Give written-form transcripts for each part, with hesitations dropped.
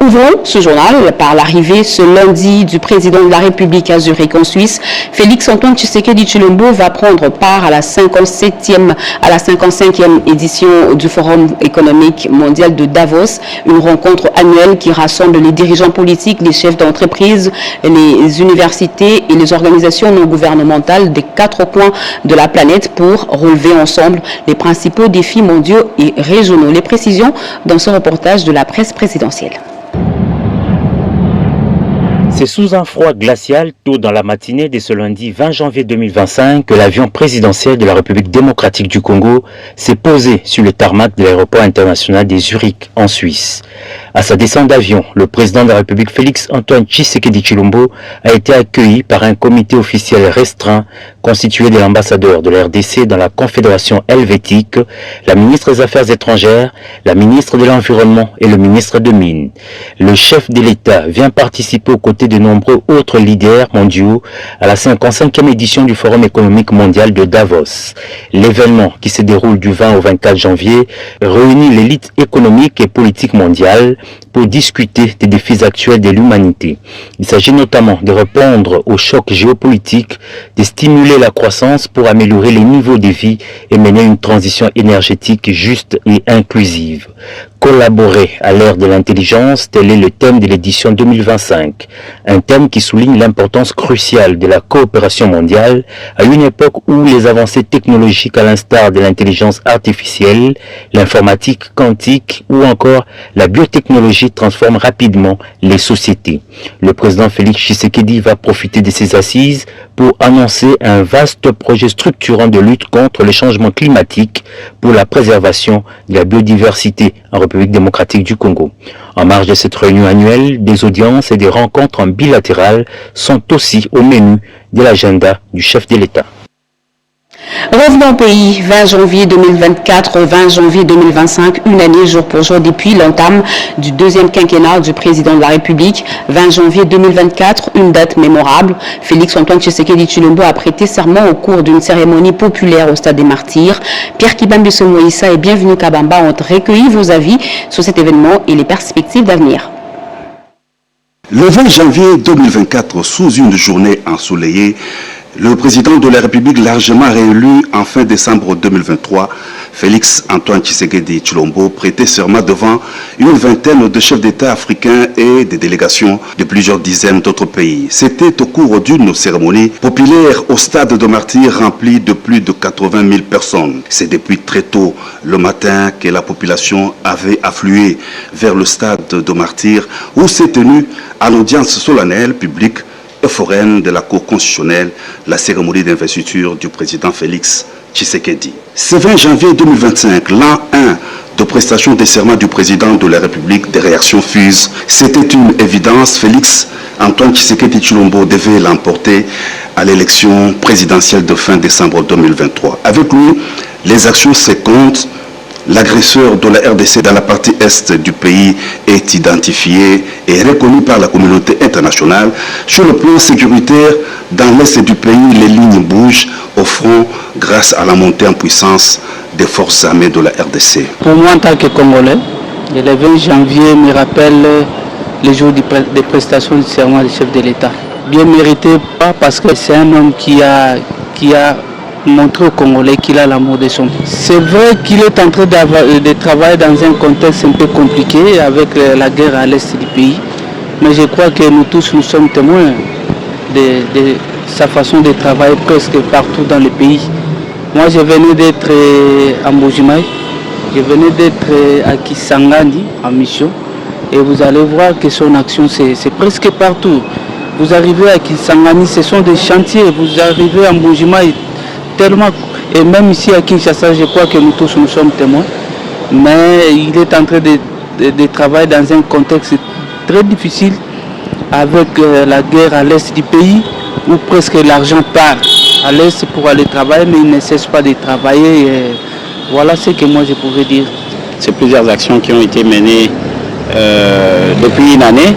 Ouvrons ce journal par l'arrivée ce lundi du président de la République à Zurich en Suisse. Félix-Antoine Tshisekedi Tshilombo va prendre part à la 55e édition du Forum économique mondial de Davos, une rencontre annuelle qui rassemble les dirigeants politiques, les chefs d'entreprise, les universités et les organisations non gouvernementales des 4 coins de la planète pour relever ensemble les principaux défis mondiaux et régionaux. Les précisions dans ce reportage de la presse présidentielle. C'est sous un froid glacial, tôt dans la matinée de ce lundi 20 janvier 2025, que l'avion présidentiel de la République démocratique du Congo s'est posé sur le tarmac de l'aéroport international de Zurich, en Suisse. À sa descente d'avion, le président de la République Félix-Antoine Tshisekedi Tshilombo a été accueilli par un comité officiel restreint constitué de l'ambassadeur de la RDC dans la Confédération helvétique, la ministre des Affaires étrangères, la ministre de l'Environnement et le ministre de Mines. Le chef de l'État vient participer aux côtés de nombreux autres leaders mondiaux à la 55e édition du Forum économique mondial de Davos. L'événement, qui se déroule du 20 au 24 janvier, réunit l'élite économique et politique mondiale pour discuter des défis actuels de l'humanité. Il s'agit notamment de répondre aux chocs géopolitiques, de stimuler la croissance pour améliorer les niveaux de vie et mener une transition énergétique juste et inclusive. Collaborer à l'ère de l'intelligence, tel est le thème de l'édition 2025. Un thème qui souligne l'importance cruciale de la coopération mondiale à une époque où les avancées technologiques à l'instar de l'intelligence artificielle, l'informatique quantique ou encore la biotechnologie transforment rapidement les sociétés. Le président Félix Tshisekedi va profiter de ces assises pour annoncer un vaste projet structurant de lutte contre le changement climatique pour la préservation de la biodiversité en République démocratique du Congo. En marge de cette réunion annuelle, des audiences et des rencontres en bilatéral sont aussi au menu de l'agenda du chef de l'État. Revenons au pays, 20 janvier 2024, 20 janvier 2025, une année jour pour jour depuis l'entame du deuxième quinquennat du président de la République. 20 janvier 2024, une date mémorable. Félix-Antoine Tshisekedi Tshilombo a prêté serment au cours d'une cérémonie populaire au Stade des Martyrs. Pierre Kibambiso Moïsa et Bienvenue Kabamba ont recueilli vos avis sur cet événement et les perspectives d'avenir. Le 20 janvier 2024, sous une journée ensoleillée, le président de la République largement réélu en fin décembre 2023, Félix-Antoine Tshisekedi Tshilombo, prêtait serment devant une vingtaine de chefs d'État africains et des délégations de plusieurs dizaines d'autres pays. C'était au cours d'une cérémonie populaire au stade de Martyrs rempli de plus de 80 000 personnes. C'est depuis très tôt le matin que la population avait afflué vers le stade de Martyrs où s'est tenue à l'audience solennelle publique foraine de la Cour constitutionnelle, la cérémonie d'investiture du président Félix Tshisekedi. Ce 20 janvier 2025, l'an 1 de prestation des serments du président de la République, des réactions fusent. C'était une évidence, Félix-Antoine Tshisekedi Tshilombo devait l'emporter à l'élection présidentielle de fin décembre 2023. Avec lui, les actions se comptent. L'agresseur de la RDC dans la partie est du pays est identifié et reconnu par la communauté internationale. Sur le plan sécuritaire, dans l'est du pays, les lignes bougent au front grâce à la montée en puissance des forces armées de la RDC. Pour moi, en tant que Congolais, le 20 janvier me rappelle les jours des prestations du serment du chef de l'État. Bien mérité, pas parce que c'est un homme qui a montrer aux Congolais qu'il a l'amour de son pays. C'est vrai qu'il est en train de travailler dans un contexte un peu compliqué avec la guerre à l'est du pays, mais je crois que nous tous nous sommes témoins de sa façon de travailler presque partout dans le pays. Moi je venais d'être à Mbujimayi, je venais d'être à Kisangani en mission et vous allez voir que son action c'est presque partout. Vous arrivez à Kisangani, ce sont des chantiers, vous arrivez à Mbujimayi, tellement, et même ici à Kinshasa, je crois que nous tous nous sommes témoins, mais il est en train de travailler dans un contexte très difficile avec la guerre à l'est du pays où presque l'argent part à l'est pour aller travailler, mais il ne cesse pas de travailler. Et voilà ce que moi je pouvais dire. C'est plusieurs actions qui ont été menées depuis une année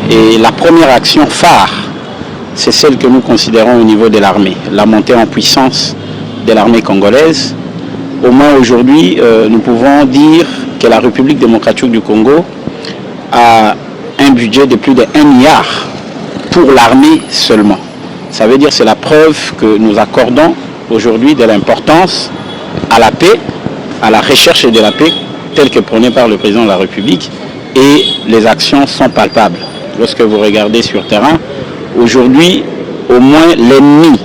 et la première action phare, c'est celle que nous considérons au niveau de l'armée, la montée en puissance de l'armée congolaise. Au moins aujourd'hui, nous pouvons dire que la République démocratique du Congo à un budget de plus de 1 milliard pour l'armée seulement. Ça veut dire que c'est la preuve que nous accordons aujourd'hui de l'importance à la paix, à la recherche de la paix telle que prônée par le président de la République, et les actions sont palpables. Lorsque vous regardez sur terrain, aujourd'hui, au moins l'ennemi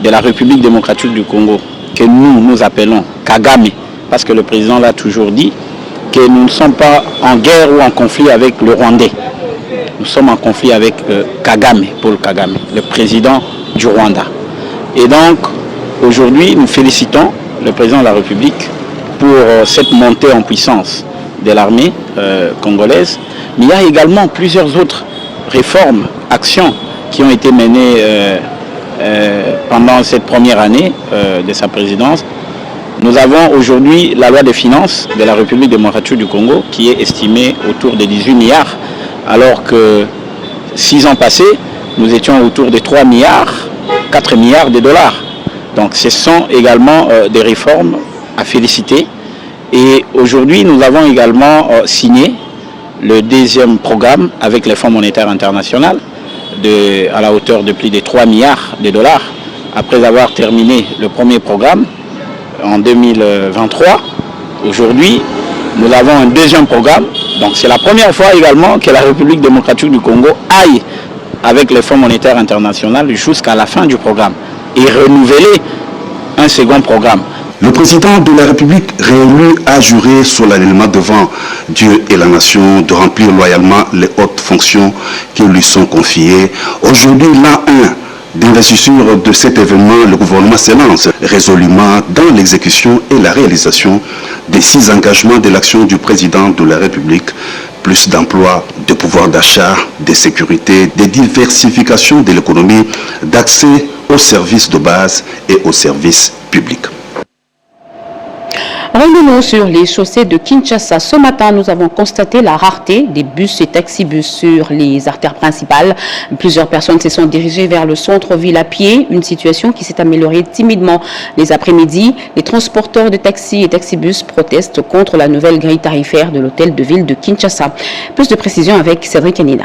de la République démocratique du Congo, que nous appelons Kagame, parce que le président l'a toujours dit, que nous ne sommes pas en guerre ou en conflit avec le Rwandais. Nous sommes en conflit avec Kagame, Paul Kagame, le président du Rwanda. Et donc, aujourd'hui, nous félicitons le président de la République pour cette montée en puissance de l'armée congolaise. Mais il y a également plusieurs autres réformes, actions qui ont été menées pendant cette première année de sa présidence. Nous avons aujourd'hui la loi des finances de la République démocratique du Congo qui est estimée autour de 18 milliards, alors que 6 ans passés, nous étions autour de 3 milliards, 4 milliards de dollars. Donc ce sont également des réformes à féliciter. Et aujourd'hui, nous avons également signé le deuxième programme avec le Fonds monétaire international à la hauteur de plus de 3 milliards de dollars. Après avoir terminé le premier programme en 2023, aujourd'hui, nous avons un deuxième programme. Donc c'est la première fois également que la République démocratique du Congo aille avec le Fonds monétaire international jusqu'à la fin du programme et renouveler un second programme. Le président de la République réélu a juré solennellement devant Dieu et la nation de remplir loyalement les hautes fonctions qui lui sont confiées. Aujourd'hui, l'an 1 d'investiture de cet événement, le gouvernement s'élance résolument dans l'exécution et la réalisation des 6 engagements de l'action du président de la République: plus d'emplois, de pouvoir d'achat, de sécurité, de diversification de l'économie, d'accès aux services de base et aux services publics. Revenons sur les chaussées de Kinshasa. Ce matin, nous avons constaté la rareté des bus et taxibus sur les artères principales. Plusieurs personnes se sont dirigées vers le centre-ville à pied, une situation qui s'est améliorée timidement les après-midi. Les transporteurs de taxis et taxibus protestent contre la nouvelle grille tarifaire de l'hôtel de ville de Kinshasa. Plus de précisions avec Cédric Anina.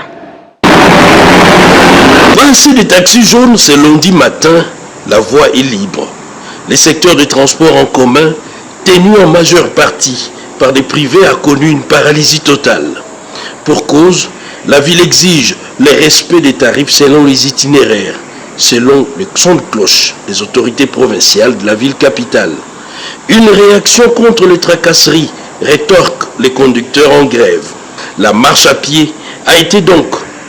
Ainsi des taxis jaunes, ce lundi matin, la voie est libre. Les secteurs de transport en commun, tenu en majeure partie par des privés, a connu une paralysie totale. Pour cause, la ville exige le respect des tarifs selon les itinéraires, selon le son de cloche des autorités provinciales de la ville capitale. Une réaction contre les tracasseries rétorquent les conducteurs en grève. La marche à pied a été donc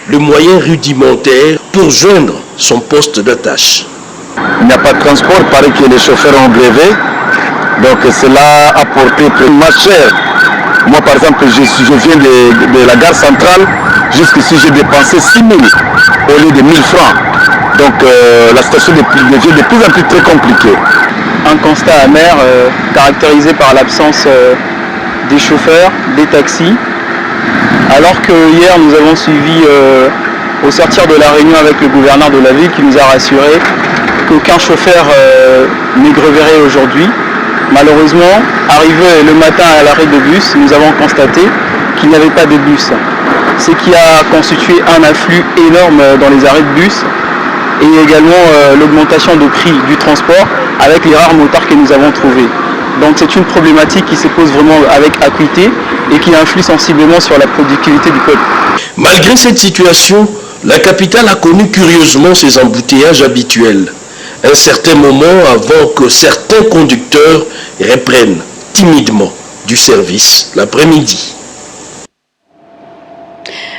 le moyen rudimentaire pour joindre son poste d'attache. Il n'y a pas de transport, il paraît que les chauffeurs ont grévé. Donc cela a porté plus cher. Moi par exemple, je viens de la gare centrale, jusqu'ici j'ai dépensé 6 000 au lieu de 1 000 francs. Donc la situation devient de plus en plus très compliquée. Un constat amer caractérisé par l'absence des chauffeurs, des taxis. Alors que hier nous avons suivi au sortir de la réunion avec le gouverneur de la ville qui nous a rassuré qu'aucun chauffeur n'est grévé aujourd'hui. Malheureusement, arrivé le matin à l'arrêt de bus, nous avons constaté qu'il n'y avait pas de bus. Ce qui a constitué un afflux énorme dans les arrêts de bus et également l'augmentation du prix du transport avec les rares motards que nous avons trouvés. Donc c'est une problématique qui se pose vraiment avec acuité et qui influe sensiblement sur la productivité du peuple. Malgré cette situation, la capitale a connu curieusement ses embouteillages habituels. Un certain moment avant que certains conducteurs reprennent timidement du service l'après-midi.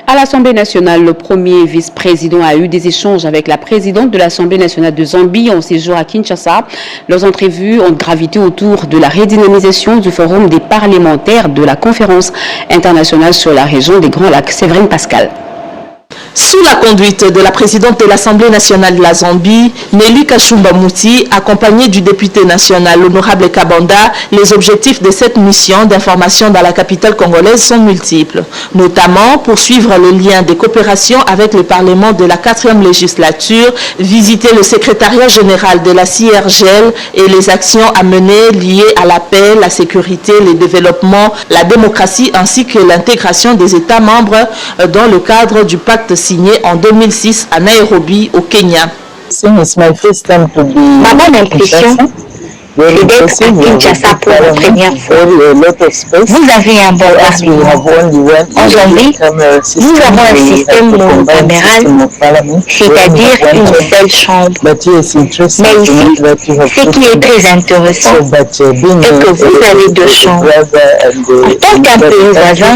À l'Assemblée nationale, le premier vice-président a eu des échanges avec la présidente de l'Assemblée nationale de Zambie en séjour à Kinshasa. Leurs entrevues ont gravité autour de la redynamisation du forum des parlementaires de la conférence internationale sur la région des Grands Lacs. Séverine Pascal. Sous la conduite de la présidente de l'Assemblée nationale de la Zambie, Nelly Kachumba Mouti, accompagnée du député national, l'honorable Kabanda, les objectifs de cette mission d'information dans la capitale congolaise sont multiples, notamment poursuivre le lien de coopération avec le Parlement de la 4e législature, visiter le secrétariat général de la CIRGL et les actions à mener liées à la paix, la sécurité, le développement, la démocratie ainsi que l'intégration des États membres dans le cadre du pacte signé en 2006 à Nairobi, au Kenya. Ma bonne impression, c'est d'être à Kinshasa pour la première fois. Vous avez un bon parlement. En Zambie, nous avons un système monocaméral, c'est-à-dire une seule chambre. Mais ici, ce qui est très intéressant est que vous avez deux chambres. En tant qu'un pays voisin,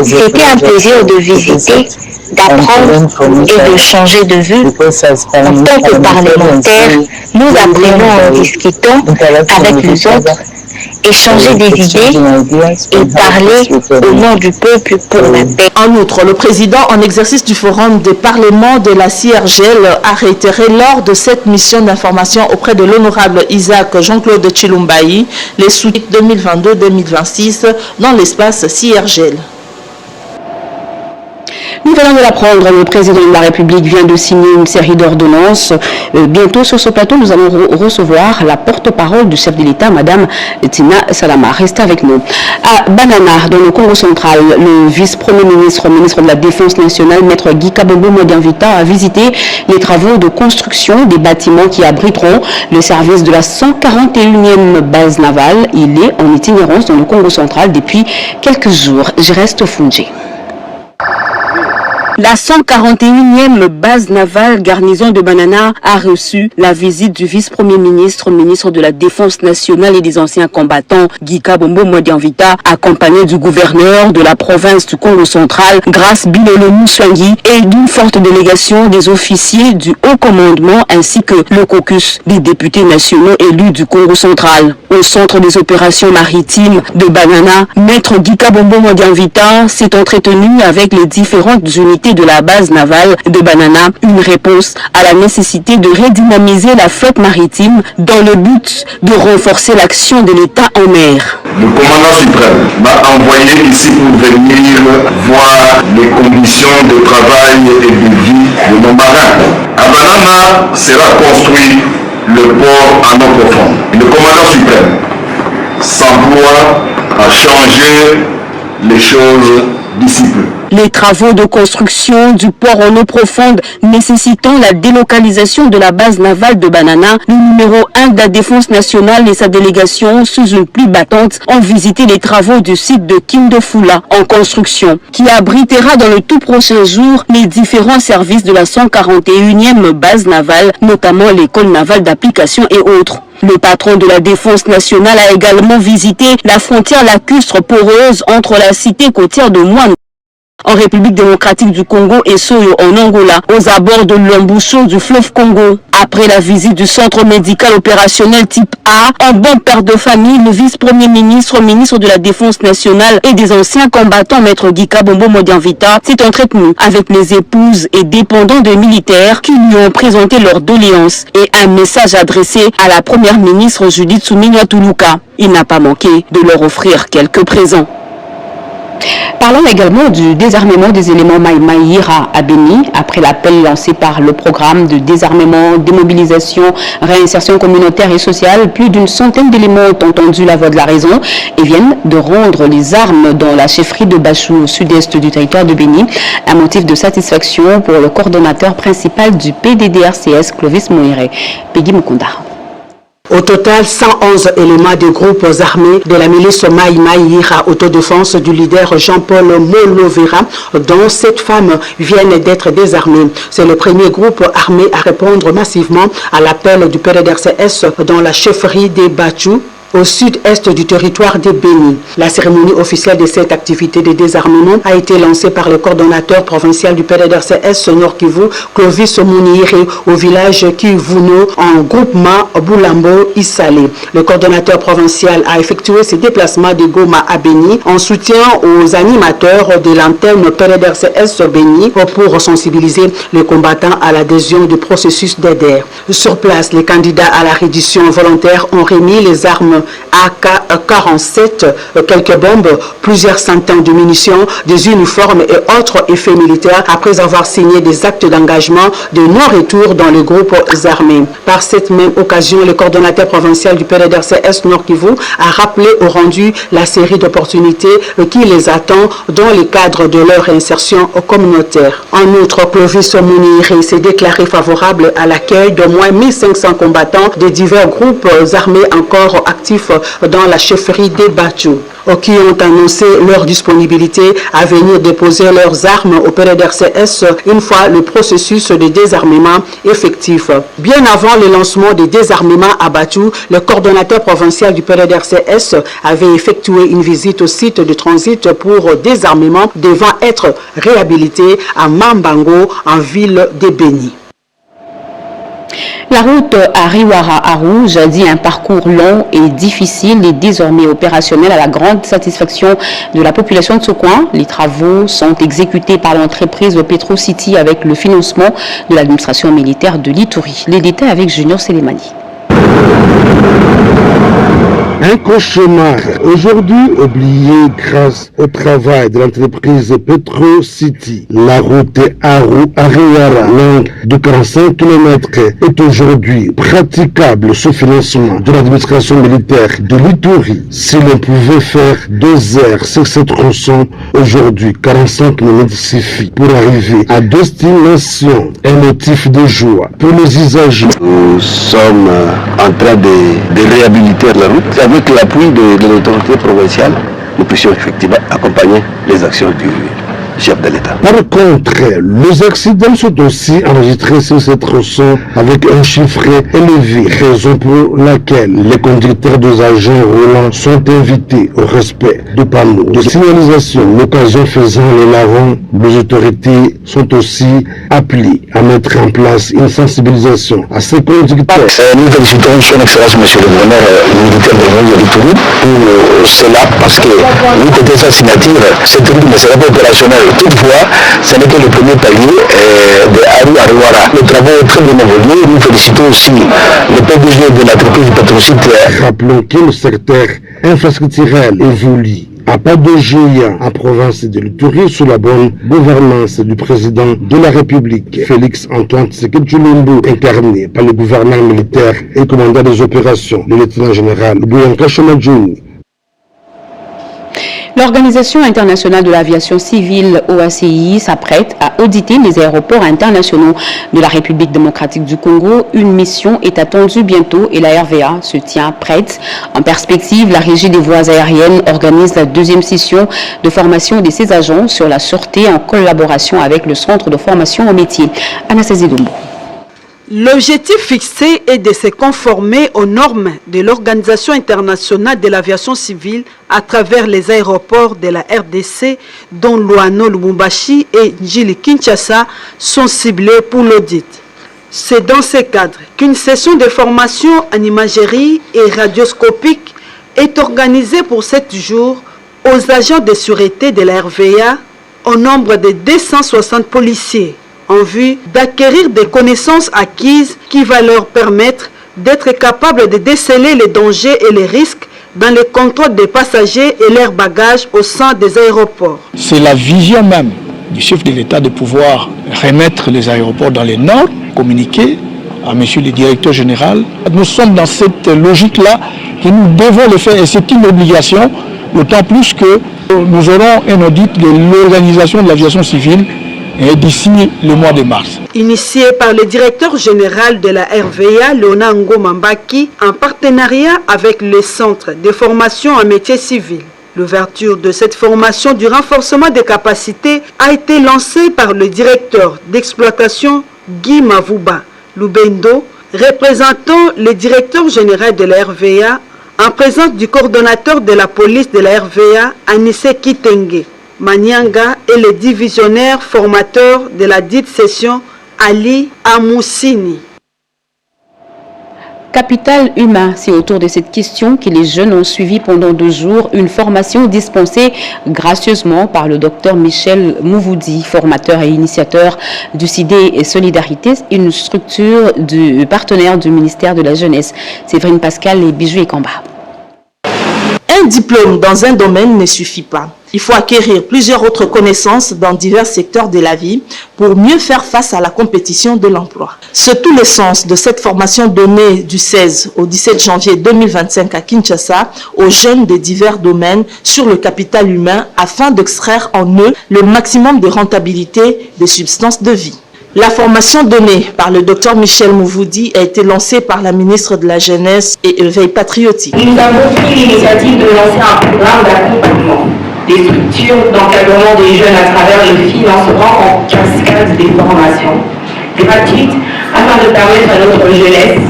c'était un plaisir de visiter, d'apprendre et de changer de vue. En tant que parlementaires, nous apprenons en discutant avec les autres, échanger des idées et parler au nom du peuple pour la paix. En outre, le président en exercice du Forum des parlements de la CIRGL a réitéré lors de cette mission d'information auprès de l'honorable Isaac Jean-Claude Chilumbayi les soutiens 2022-2026 dans l'espace CIRGL. Nous venons de l'apprendre, le président de la République vient de signer une série d'ordonnances. Bientôt sur ce plateau, nous allons recevoir la porte-parole du chef de l'État, Madame Tina Salama. Restez avec nous. À Banana, dans le Congo central, le vice-premier ministre, ministre de la Défense nationale, Maître Guy Kabombo Modianvita, a visité les travaux de construction des bâtiments qui abriteront le service de la 141e base navale. Il est en itinérance dans le Congo central depuis quelques jours. Je reste Fungé. La 141e base navale garnison de Banana a reçu la visite du vice-premier ministre, ministre de la Défense nationale et des anciens combattants, Guy Kabombo Modianvita, accompagné du gouverneur de la province du Congo central, Grace Bilolo Moussangi, et d'une forte délégation des officiers du haut commandement ainsi que le caucus des députés nationaux élus du Congo central. Au centre des opérations maritimes de Banana, Maître Guy Kabombo Modianvita s'est entretenu avec les différentes unités de la base navale de Banana, une réponse à la nécessité de redynamiser la flotte maritime dans le but de renforcer l'action de l'État en mer. Le commandant suprême m'a envoyé ici pour venir voir les conditions de travail et de vie de nos marins. À Banana sera construit le port en eau profonde. Le commandant suprême s'emploie à changer les choses d'ici peu. Les travaux de construction du port en eau profonde nécessitant la délocalisation de la base navale de Banana, le numéro 1 de la Défense nationale et sa délégation sous une pluie battante ont visité les travaux du site de Kindofula en construction, qui abritera dans le tout prochain jour les différents services de la 141e base navale, notamment l'école navale d'application et autres. Le patron de la Défense nationale a également visité la frontière lacustre poreuse entre la cité côtière de Moine en République démocratique du Congo et Soyo en Angola, aux abords de l'embouchure du fleuve Congo. Après la visite du centre médical opérationnel type A, en bon père de famille, le vice-premier ministre, ministre de la Défense nationale et des anciens combattants, Maître Guy Kabombo Modianvita, s'est entretenu avec les épouses et dépendants de militaires qui lui ont présenté leurs doléances et un message adressé à la première ministre Judith Suminwa Tuluka. Il n'a pas manqué de leur offrir quelques présents. Parlons également du désarmement des éléments Maïmaïra à Béni, après l'appel lancé par le programme de désarmement, démobilisation, réinsertion communautaire et sociale. Plus d'une centaine d'éléments ont entendu la voix de la raison et viennent de rendre les armes dans la chefferie de Bachou, au sud-est du territoire de Béni. Un motif de satisfaction pour le coordonnateur principal du PDDRCS, Clovis Moiré, Peggy Mukunda. Au total, 111 éléments des groupes armés de la milice Maïmaïra, autodéfense du leader Jean-Paul Molovera, dont 7 femmes viennent d'être désarmées. C'est le premier groupe armé à répondre massivement à l'appel du PDDRCS dans la chefferie des Bachou, au sud-est du territoire de Béni. La cérémonie officielle de cette activité de désarmement a été lancée par le coordonnateur provincial du PDDRCS Nord Kivu, Clovis Mouniri, au village Kivuno en groupement Boulambo Issalé. Le coordonnateur provincial a effectué ses déplacements de Goma à Béni en soutien aux animateurs de l'antenne PDDRCS Béni pour sensibiliser les combattants à l'adhésion du processus d'ADER. Sur place, les candidats à la reddition volontaire ont remis les armes AK-47, quelques bombes, plusieurs centaines de munitions, des uniformes et autres effets militaires après avoir signé des actes d'engagement de non-retour dans les groupes armés. Par cette même occasion, le coordonnateur provincial du PDDRCS Nord Kivu a rappelé au rendu la série d'opportunités qui les attend dans le cadre de leur insertion communautaire. En outre, Clovis Mouniri s'est déclaré favorable à l'accueil d'au moins 1500 combattants de divers groupes armés encore actifs dans la chefferie des Bachou, qui ont annoncé leur disponibilité à venir déposer leurs armes au PDDRCS une fois le processus de désarmement effectif. Bien avant le lancement des désarmements à Bachou, le coordonnateur provincial du PDDRCS avait effectué une visite au site de transit pour désarmement devant être réhabilité à Mambango en ville de Béni. La route Ariwara-Aru, jadis un parcours long et difficile, est désormais opérationnelle à la grande satisfaction de la population de ce coin. Les travaux sont exécutés par l'entreprise Petro City avec le financement de l'administration militaire de l'Ituri. Les détails avec Junior Selemani. Un cauchemar aujourd'hui oublié grâce au travail de l'entreprise Petro City. La route Aru-Ariwara, longue de 45 km, est aujourd'hui praticable sous financement de l'administration militaire de l'Ituri. Si l'on pouvait faire 2 heures sur cette tronçon, aujourd'hui 45 minutes suffit pour arriver à destination. Un motif de joie pour les usagers. Nous sommes en train de réhabiliter la route. Avec l'appui de l'autorité provinciale, nous puissions effectivement accompagner les actions du chef de l'État. Par contre, les accidents sont aussi enregistrés sur cette tronçon avec un chiffre élevé, raison pour laquelle les conducteurs des agents roulants sont invités au respect des panneaux de signalisation. L'occasion faisant les larrons, les autorités sont aussi appelées à mettre en place une sensibilisation à ces conducteurs. Nous félicitons son Excellence Monsieur le Gouverneur militaire de l'Ituri pour cela, parce que nous côté sa signature, cette route ne sera pas opérationnelle. Toutefois, ce n'est que le premier palier de Aru-Ariwara. Les travaux ont très bien évolué. Nous félicitons aussi le PDG de l'entreprise Petro City. Rappelons que le secteur infrastructurel évolue à pas de géant en province de l'Ituri sous la bonne gouvernance du président de la République, Félix Antoine Tshisekedi Tshilombo, incarné par le gouverneur militaire et commandant des opérations, le lieutenant général Bouyanka Shomadjouni. L'Organisation internationale de l'aviation civile OACI s'apprête à auditer les aéroports internationaux de la République démocratique du Congo. Une mission est attendue bientôt et la RVA se tient prête. En perspective, la Régie des voies aériennes organise la 2e session de formation de ses agents sur la sûreté en collaboration avec le Centre de formation au métier. Anastasie Dombo. L'objectif fixé est de se conformer aux normes de l'Organisation internationale de l'aviation civile à travers les aéroports de la RDC, dont Luano Lubumbashi et Njili Kinshasa sont ciblés pour l'audit. C'est dans ce cadre qu'une session de formation en imagerie et radioscopique est organisée pour 7 jours aux agents de sûreté de la RVA au nombre de 260 policiers, en vue d'acquérir des connaissances acquises qui va leur permettre d'être capables de déceler les dangers et les risques dans le contrôle des passagers et leurs bagages au sein des aéroports. C'est la vision même du chef de l'État de pouvoir remettre les aéroports dans les normes, communiquer à monsieur le directeur général. Nous sommes dans cette logique-là que nous devons le faire et c'est une obligation, d'autant plus que nous aurons un audit de l'organisation de l'aviation civile d'ici le mois de mars. Initié par le directeur général de la RVA, Léonard Ngomambaki, en partenariat avec le Centre de formation en métier civil. L'ouverture de cette formation du renforcement des capacités a été lancée par le directeur d'exploitation Guy Mavuba Lubendo, représentant le directeur général de la RVA en présence du coordonnateur de la police de la RVA, Anissé Kitenge Manyanga, et le divisionnaire formateur de la dite session, Ali Amoussini. Capital humain, c'est autour de cette question que les jeunes ont suivi pendant 2 jours une formation dispensée gracieusement par le docteur Michel Mouvoudi, formateur et initiateur du CIDE et Solidarité, une structure du partenaire du ministère de la Jeunesse. Séverine Pascal et Bijou et Kamba. Un diplôme dans un domaine ne suffit pas. Il faut acquérir plusieurs autres connaissances dans divers secteurs de la vie pour mieux faire face à la compétition de l'emploi. C'est tout le sens de cette formation donnée du 16 au 17 janvier 2025 à Kinshasa aux jeunes de divers domaines sur le capital humain afin d'extraire en eux le maximum de rentabilité des substances de vie. La formation donnée par le docteur Michel Mouvoudi a été lancée par la ministre de la Jeunesse et Éveil patriotique. Nous avons pris l'initiative de lancer un programme d'accompagnement des structures d'encadrement des jeunes à travers le financement en cascade des formations gratuites afin de permettre à notre jeunesse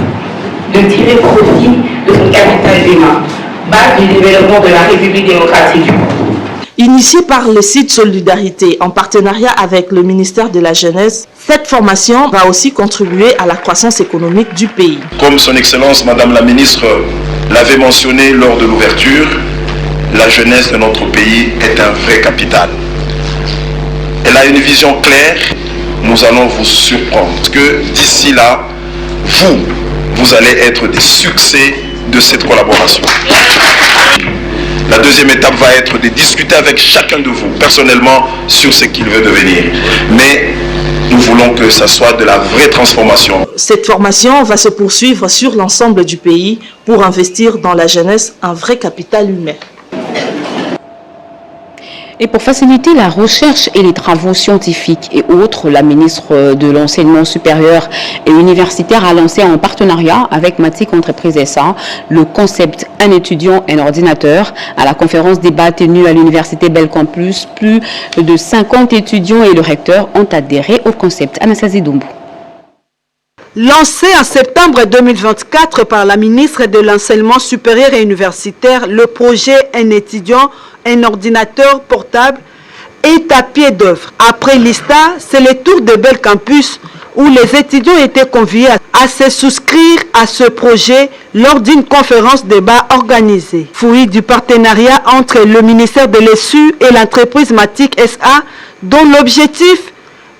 de tirer profit de son capital humain, base du développement de la République démocratique. Initiée par le site Solidarité en partenariat avec le ministère de la Jeunesse, cette formation va aussi contribuer à la croissance économique du pays. Comme son Excellence Madame la Ministre l'avait mentionné lors de l'ouverture, la jeunesse de notre pays est un vrai capital. Elle a une vision claire, nous allons vous surprendre. Parce que d'ici là, vous allez être des succès de cette collaboration. La deuxième étape va être de discuter avec chacun de vous, personnellement, sur ce qu'il veut devenir. Mais nous voulons que ça soit de la vraie transformation. Cette formation va se poursuivre sur l'ensemble du pays pour investir dans la jeunesse un vrai capital humain. Et pour faciliter la recherche et les travaux scientifiques et autres, la ministre de l'Enseignement supérieur et universitaire a lancé en partenariat avec Matic Entreprise SA le concept « Un étudiant, un ordinateur » à la conférence débat tenue à l'université Belcampus. Plus de 50 étudiants et le recteur ont adhéré au concept. Anastasie Doumbou. Lancé en septembre 2024 par la ministre de l'Enseignement supérieur et universitaire, le projet « Un étudiant, un ordinateur portable » est à pied d'œuvre. Après l'ISTA, c'est le tour de Belcampus où les étudiants étaient conviés à se souscrire à ce projet lors d'une conférence débat organisée. Fruit du partenariat entre le ministère de l'ESU et l'entreprise Matic SA, dont l'objectif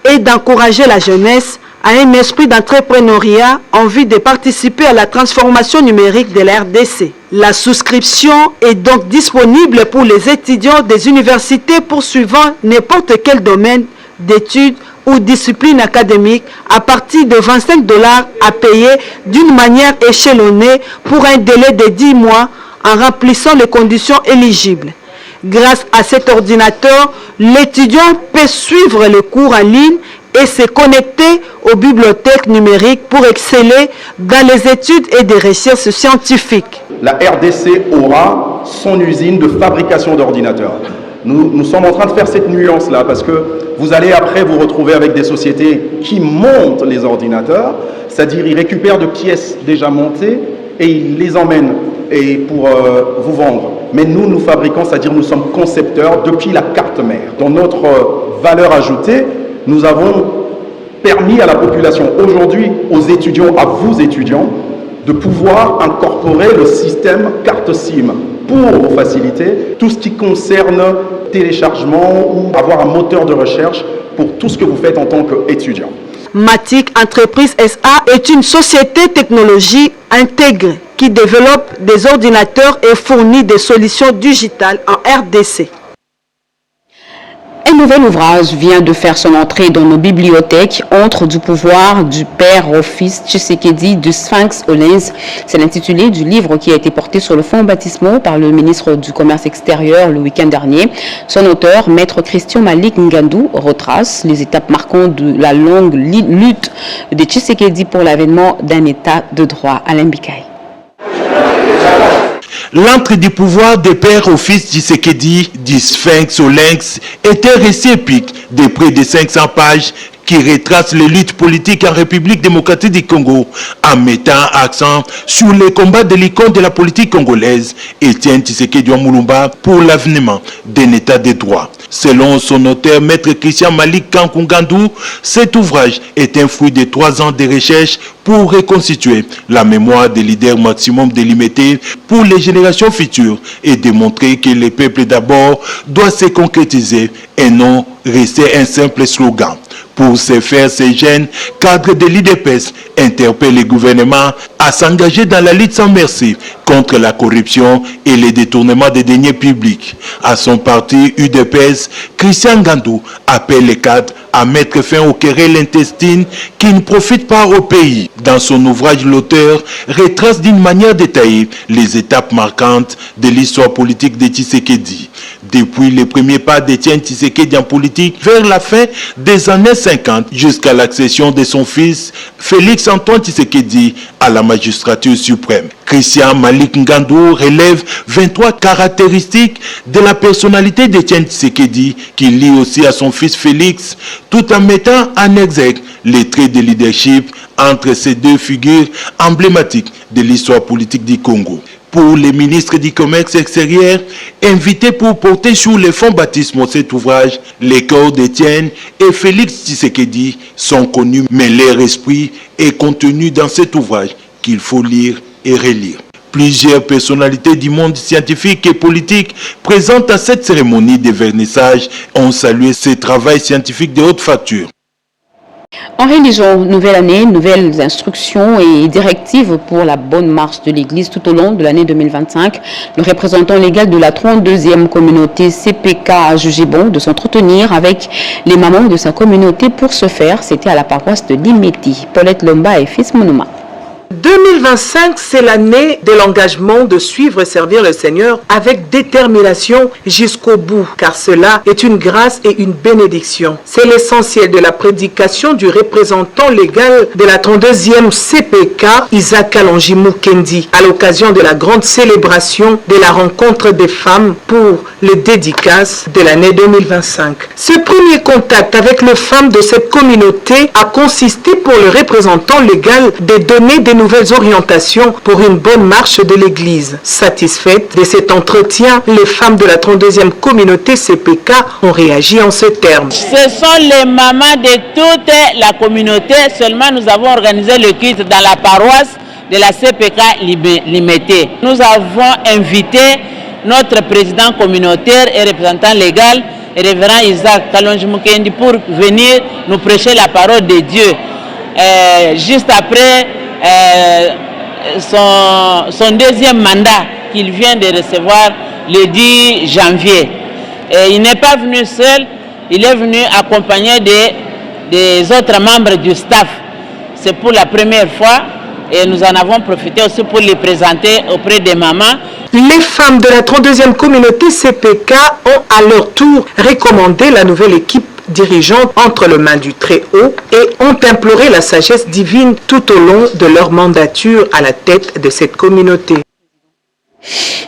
est d'encourager la jeunesse à un esprit d'entrepreneuriat en vue de participer à la transformation numérique de la RDC. La souscription est donc disponible pour les étudiants des universités poursuivant n'importe quel domaine d'études ou discipline académique à partir de 25 $ à payer d'une manière échelonnée pour un délai de 10 mois en remplissant les conditions éligibles. Grâce à cet ordinateur, l'étudiant peut suivre les cours en ligne et se connecter aux bibliothèques numériques pour exceller dans les études et des recherches scientifiques. La RDC aura son usine de fabrication d'ordinateurs. Nous sommes en train de faire cette nuance-là parce que vous allez après vous retrouver avec des sociétés qui montent les ordinateurs, c'est-à-dire ils récupèrent de pièces déjà montées et ils les emmènent pour vous vendre. Mais nous fabriquons, c'est-à-dire nous sommes concepteurs depuis la carte mère. Dans notre valeur ajoutée, nous avons permis à la population, aujourd'hui aux étudiants, à vous étudiants, de pouvoir incorporer le système carte SIM pour vous faciliter tout ce qui concerne téléchargement ou avoir un moteur de recherche pour tout ce que vous faites en tant qu'étudiant. Matic Entreprise SA est une société technologie intégrée qui développe des ordinateurs et fournit des solutions digitales en RDC. Un nouvel ouvrage vient de faire son entrée dans nos bibliothèques, Entre du pouvoir du père au fils Tshisekedi du Sphinx au Lens. C'est l'intitulé du livre qui a été porté sur le fonds baptismaux par le ministre du Commerce extérieur le week-end dernier. Son auteur, Maître Christian Malik Ngandou, retrace les étapes marquantes de la longue lutte de Tshisekedi pour l'avènement d'un état de droit. Alain Bikaï. L'entrée du pouvoir des pères au fils Tshisekedi, du Sphinx au Lynx, est un récit épique de près de 500 pages qui retrace les luttes politiques en République démocratique du Congo en mettant accent sur les combats délicats de la politique congolaise, Étienne Tshisekedi Mulumba pour l'avènement d'un état de droit. Selon son auteur, Maître Christian Malik Kankungandou, cet ouvrage est un fruit de 3 ans de recherche pour reconstituer la mémoire des leaders maximum délimités pour les générations futures et démontrer que le peuple d'abord doit se concrétiser et non rester un simple slogan. Pour ce faire, ces jeunes cadres de l'IDPS interpellent le gouvernement à s'engager dans la lutte sans merci contre la corruption et les détournements des deniers publics. À son parti UDPS, Christian Gandou appelle les cadres à mettre fin aux querelles intestines qui ne profitent pas au pays. Dans son ouvrage, l'auteur retrace d'une manière détaillée les étapes marquantes de l'histoire politique de Tshisekedi. Depuis les premiers pas d'Étienne Tshisekedi en politique vers la fin des années 50 jusqu'à l'accession de son fils Félix Antoine Tshisekedi à la magistrature suprême. Christian Malik Ngandou relève 23 caractéristiques de la personnalité d'Étienne Tshisekedi qui lie aussi à son fils Félix, tout en mettant en exergue les traits de leadership entre ces deux figures emblématiques de l'histoire politique du Congo. Pour les ministres du commerce extérieur, invités pour porter sur les fonds baptismaux cet ouvrage, les corps d'Étienne et Félix Tshisekedi sont connus, mais leur esprit est contenu dans cet ouvrage qu'il faut lire et relire. Plusieurs personnalités du monde scientifique et politique présentes à cette cérémonie de vernissage ont salué ce travail scientifique de haute facture. En religion, nouvelle année, nouvelles instructions et directives pour la bonne marche de l'Église tout au long de l'année 2025. Le représentant légal de la 32e communauté CPK a jugé bon de s'entretenir avec les mamans de sa communauté. Pour ce faire, c'était à la paroisse de Limeti. Paulette Lomba et fils Monoma. 2025, c'est l'année de l'engagement de suivre et servir le Seigneur avec détermination jusqu'au bout, car cela est une grâce et une bénédiction. C'est l'essentiel de la prédication du représentant légal de la 32e CPK, Isaac Alongimu Kendi, à l'occasion de la grande célébration de la rencontre des femmes pour les dédicaces de l'année 2025. Ce premier contact avec les femmes de cette communauté a consisté pour le représentant légal de donner des nouvelles orientations pour une bonne marche de l'Église. Satisfaites de cet entretien, les femmes de la 32e communauté CPK ont réagi en ces termes. Ce sont les mamans de toute la communauté. Seulement, nous avons organisé le culte dans la paroisse de la CPK Limeti. Nous avons invité notre président communautaire et représentant légal, révérend Isaac Alongimu Kendi, pour venir nous prêcher la parole de Dieu. Juste après son deuxième mandat qu'il vient de recevoir le 10 janvier. Et il n'est pas venu seul, il est venu accompagné des autres membres du staff. C'est pour la première fois et nous en avons profité aussi pour les présenter auprès des mamans. Les femmes de la 32e communauté CPK ont à leur tour recommandé la nouvelle équipe dirigeantes entre les mains du Très-Haut et ont imploré la sagesse divine tout au long de leur mandature à la tête de cette communauté.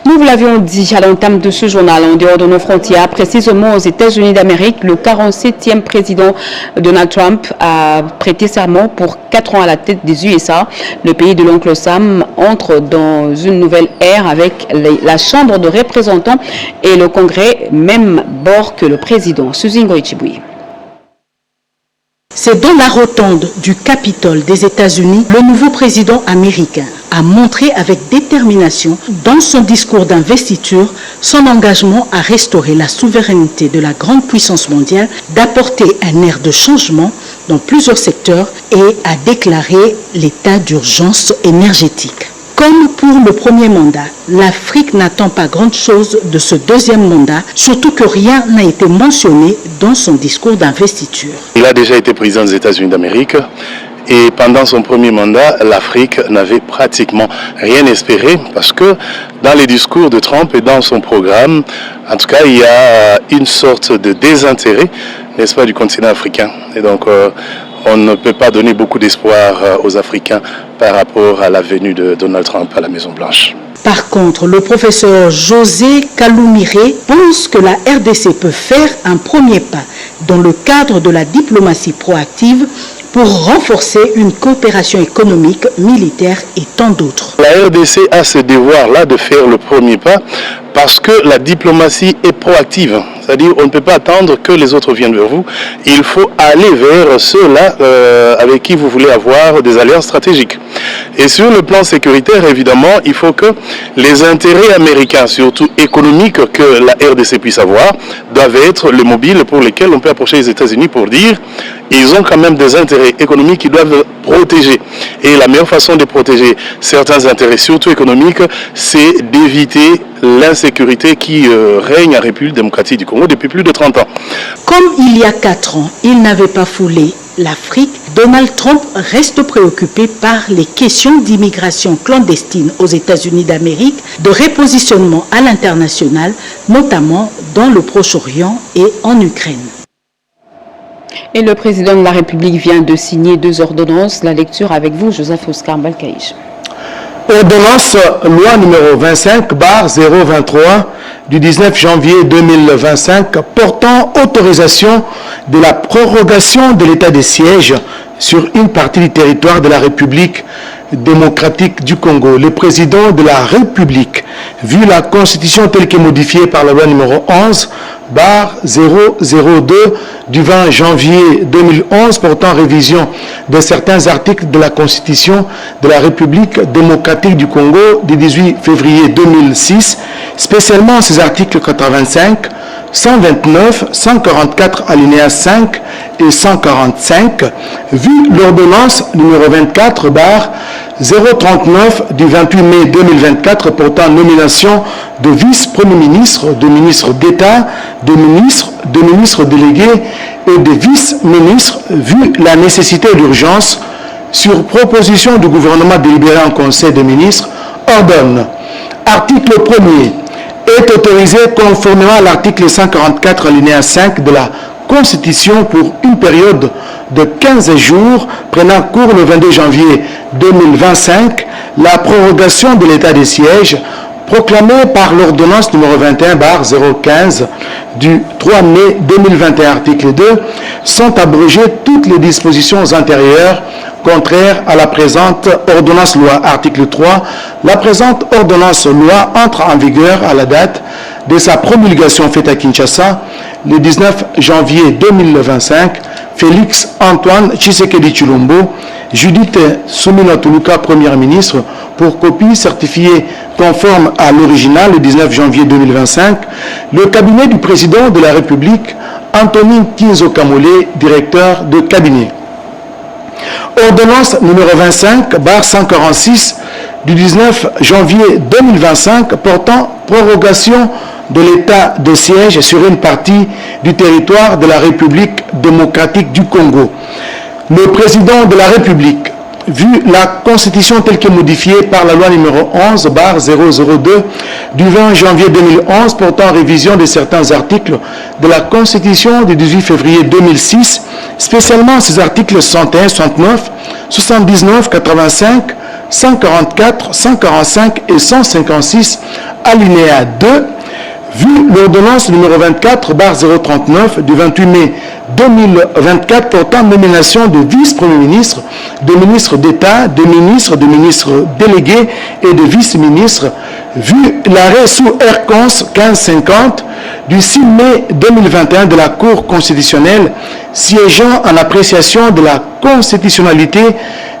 Nous vous l'avions dit à l'entame de ce journal, en dehors de nos frontières, précisément aux États-Unis d'Amérique, le 47e président Donald Trump a prêté serment pour 4 ans à la tête des USA. Le pays de l'oncle Sam entre dans une nouvelle ère avec la Chambre de représentants et le Congrès, même bord que le président. Suzy Ngoïchibouy. C'est dans la rotonde du Capitole des États-Unis, le nouveau président américain a montré avec détermination dans son discours d'investiture son engagement à restaurer la souveraineté de la grande puissance mondiale, d'apporter un air de changement dans plusieurs secteurs et à déclarer l'état d'urgence énergétique. Comme pour le premier mandat, l'Afrique n'attend pas grand-chose de ce deuxième mandat, surtout que rien n'a été mentionné dans son discours d'investiture. Il a déjà été président des États-Unis d'Amérique et pendant son premier mandat, l'Afrique n'avait pratiquement rien espéré parce que dans les discours de Trump et dans son programme, en tout cas, il y a une sorte de désintérêt, n'est-ce pas, du continent africain. Et donc, on ne peut pas donner beaucoup d'espoir aux Africains par rapport à la venue de Donald Trump à la Maison-Blanche. Par contre, le professeur José Kaloumire pense que la RDC peut faire un premier pas dans le cadre de la diplomatie proactive pour renforcer une coopération économique, militaire et tant d'autres. La RDC a ce devoir-là de faire le premier pas parce que la diplomatie est proactive. C'est-à-dire on ne peut pas attendre que les autres viennent vers vous. Il faut aller vers ceux-là avec qui vous voulez avoir des alliances stratégiques. Et sur le plan sécuritaire, évidemment, il faut que les intérêts américains, surtout économiques, que la RDC puisse avoir, doivent être le mobile pour lesquels on peut approcher les États-Unis pour dire ils ont quand même des intérêts économiques qu'ils doivent protéger. Et la meilleure façon de protéger certains intérêts, surtout économiques, c'est d'éviter l'insécurité qui règne en République démocratique du Congo depuis plus de 30 ans. Comme il y a 4 ans, il n'avait pas foulé l'Afrique, Donald Trump reste préoccupé par les questions d'immigration clandestine aux États-Unis d'Amérique, de repositionnement à l'international, notamment dans le Proche-Orient et en Ukraine. Et le président de la République vient de signer 2 ordonnances. La lecture avec vous, Joseph Oscar Balkaïch. Ordonnance loi numéro 25/023 du 19 janvier 2025 portant autorisation de la prorogation de l'état de siège sur une partie du territoire de la République démocratique du Congo. Le président de la République, vu la Constitution telle que modifiée par la loi numéro 11/002 du 20 janvier 2011 portant révision de certains articles de la Constitution de la République démocratique du Congo du 18 février 2006, spécialement ces articles 85, 129, 144 alinéa 5 et 145, vu l'ordonnance numéro 24/039 du 28 mai 2024 portant nomination de vice-premier ministre, de ministre d'État, de ministres délégués et de vice-ministres, vu la nécessité d'urgence, sur proposition du gouvernement délibéré en Conseil des ministres, ordonne. Article 1er. Est autorisé conformément à l'article 144 alinéa 5 de la Constitution pour une période de 15 jours prenant cours le 22 janvier 2025 la prorogation de l'état de siège proclamée par l'ordonnance numéro 21/015 du 3 mai 2021, article 2, sont abrogées toutes les dispositions antérieures contraires à la présente ordonnance loi. Article 3. La présente ordonnance loi entre en vigueur à la date de sa promulgation faite à Kinshasa le 19 janvier 2025. Félix Antoine Tshisekedi Tshilombo, Judith Suminwa Tuluka, Première ministre, pour copie certifiée conforme à l'original le 19 janvier 2025. Le cabinet du président de la République, Antonin Kinzo Kamole, directeur de cabinet. Ordonnance numéro 25/146 du 19 janvier 2025 portant prorogation de l'état de siège sur une partie du territoire de la République démocratique du Congo. Le président de la République, vu la Constitution telle que modifiée par la loi numéro 11/002 du 20 janvier 2011 portant révision de certains articles de la Constitution du 18 février 2006, spécialement ces articles 61, 69, 79, 85, 144, 145 et 156, alinéa 2, vu l'ordonnance numéro 24/039 du 28 mai 2024 portant nomination de vice-premier ministre, de ministre d'État, de ministres délégués et de vice-ministres, vu l'arrêt sous R-Cons 1550 du 6 mai 2021 de la Cour constitutionnelle siégeant en appréciation de la constitutionnalité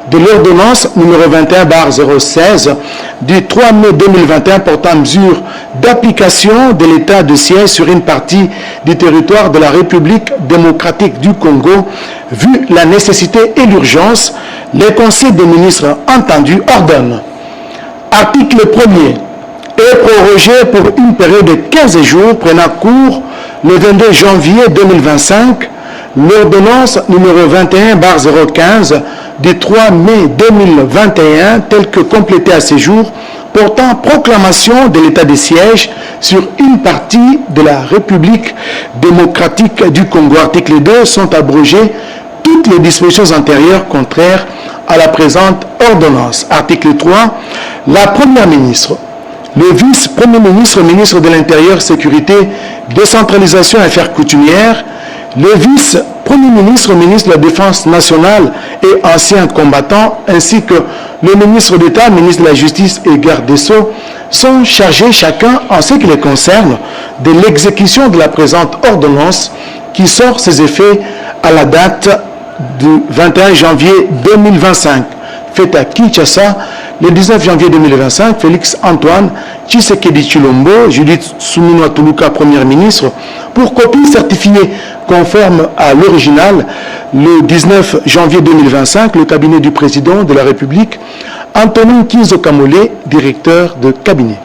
de l'ordonnance numéro 21/016 du 3 mai 2021 portant mesure d'application de l'état de siège sur une partie du territoire de la République démocratique du Congo, vu la nécessité et l'urgence, le Conseil des ministres entendu ordonne. Article 1er. Est prorogé pour une période de 15 jours prenant cours le 22 janvier 2025 l'ordonnance numéro 21/015 du 3 mai 2021 telle que complétée à ce jour portant proclamation de l'état de siège sur une partie de la République démocratique du Congo. Article 2. Sont abrogées toutes les dispositions antérieures contraires à la présente ordonnance. Article 3. La Première ministre, le vice-premier ministre, ministre de l'Intérieur, Sécurité, Décentralisation et Affaires coutumières, le vice-premier ministre, ministre de la Défense nationale et ancien combattant, ainsi que le ministre d'État, ministre de la Justice et garde des Sceaux, sont chargés chacun en ce qui les concerne de l'exécution de la présente ordonnance qui sort ses effets à la date du 21 janvier 2025. Fait à Kinshasa, le 19 janvier 2025, Félix Antoine Tshisekedi Tshilombo, Judith Suminwa Tuluka, Premier ministre, pour copie certifiée conforme à l'original, le 19 janvier 2025, le cabinet du président de la République, Antonin Kinzo Kamole, directeur de cabinet.